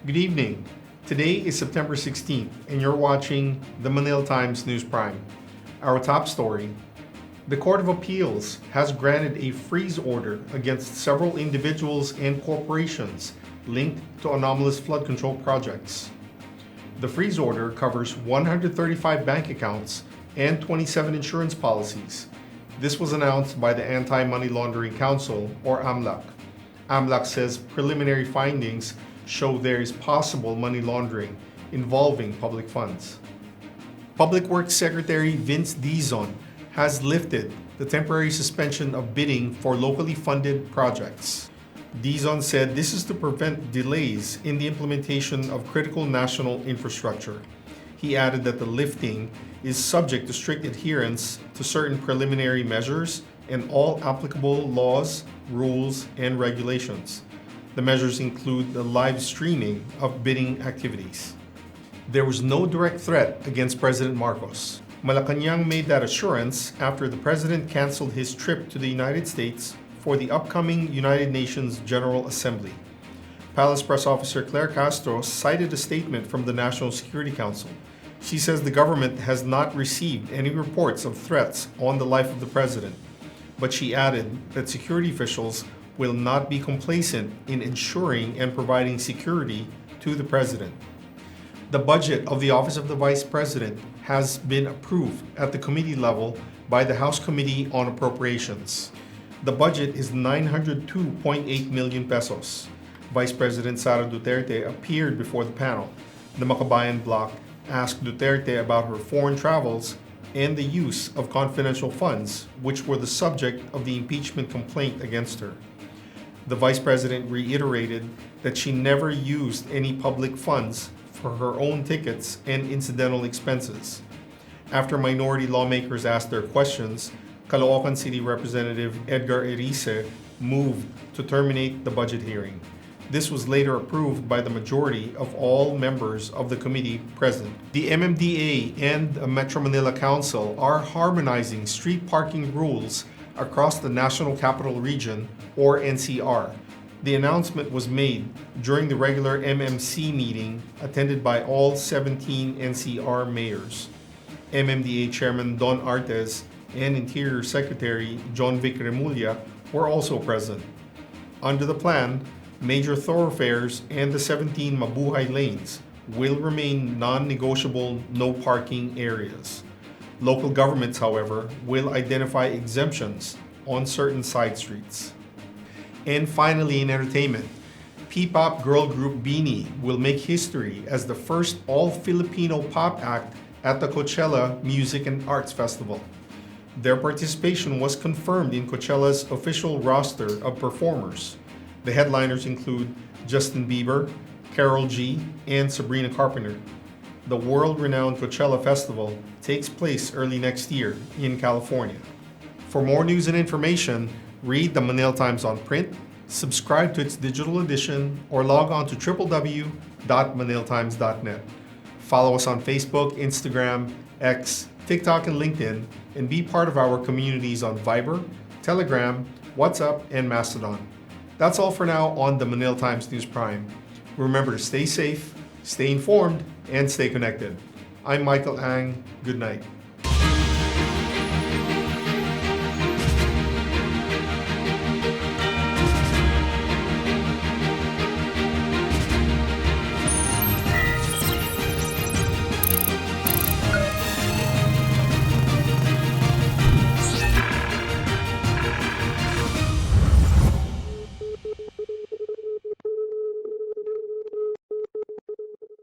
Good evening. Today is September 16th, and you're watching the Manila Times News Prime. Our top story: the Court of Appeals has granted a freeze order against several individuals and corporations linked to anomalous flood control projects. The freeze order covers 135 bank accounts and 27 insurance policies. This was announced by the Anti-Money Laundering Council, or AMLC. AMLC says preliminary findings show there is possible money laundering involving public funds. Public Works Secretary Vince Dizon has lifted the temporary suspension of bidding for locally funded projects. Dizon said this is to prevent delays in the implementation of critical national infrastructure. He added that the lifting is subject to strict adherence to certain preliminary measures and all applicable laws, rules, and regulations. The measures include the live streaming of bidding activities. There was no direct threat against President Marcos. Malacanang made that assurance after the president canceled his trip to the United States for the upcoming United Nations General Assembly. Palace Press Officer Claire Castro cited a statement from the National Security Council. She says the government has not received any reports of threats on the life of the president, but she added that security officials will not be complacent in ensuring and providing security to the president. The budget of the Office of the Vice President has been approved at the committee level by the House Committee on Appropriations. The budget is 902.8 million pesos. Vice President Sara Duterte appeared before the panel. The Makabayan bloc asked Duterte about her foreign travels and the use of confidential funds, which were the subject of the impeachment complaint against her. The Vice President reiterated that she never used any public funds for her own tickets and incidental expenses. After minority lawmakers asked their questions, Caloocan City Representative Edgar Erice moved to terminate the budget hearing. This was later approved by the majority of all members of the committee present. The MMDA and the Metro Manila Council are harmonizing street parking rules across the National Capital Region, or NCR. The announcement was made during the regular MMC meeting attended by all 17 NCR mayors. MMDA Chairman Don Artes and Interior Secretary John Vic Remulla were also present. Under the plan, major thoroughfares and the 17 mabuhay lanes will remain non-negotiable no parking areas. Local governments, however, will identify exemptions on certain side streets. And finally, in entertainment, P-pop girl group Beanie will make history as the first all-Filipino pop act at the Coachella Music and Arts Festival. Their participation was confirmed in Coachella's official roster of performers. The headliners include Justin Bieber, Karol G, and Sabrina Carpenter. The world-renowned Coachella Festival takes place early next year in California. For more news and information, read the Manila Times on print, subscribe to its digital edition, or log on to www.manilatimes.net. Follow us on Facebook, Instagram, X, TikTok, and LinkedIn, and be part of our communities on Viber, Telegram, WhatsApp, and Mastodon. That's all for now on the Manila Times News Prime. Remember to stay safe, stay informed, and stay connected. I'm Michael Ang. Good night.